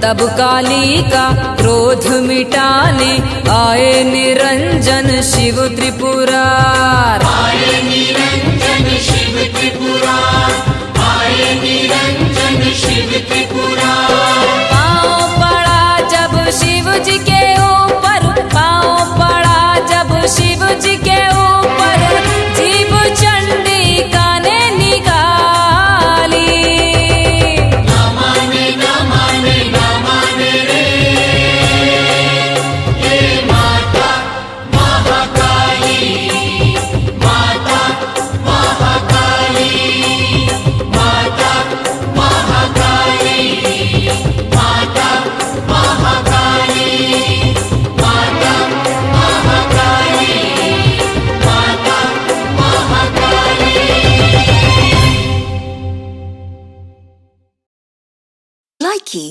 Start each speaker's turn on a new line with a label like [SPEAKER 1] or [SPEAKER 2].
[SPEAKER 1] तब काली का क्रोध मिटाने आए निरंजन शिव त्रिपुरार।
[SPEAKER 2] आए निरंजन शिव त्रिपुरार, आए निरंजन शिव त्रिपुरार।
[SPEAKER 1] पाँव पड़ा जब शिव जी के ऊपर, पाँव पड़ा जब शिव जी के ऊपर, जीव चंडिका ने निकाली।
[SPEAKER 2] ना माने ना माने ना माने रे, ये माता महाकाली, माता महाकाली, माता महाकाली, माता महाकाली, माता महाकाली, माता महाकाली।
[SPEAKER 3] Likey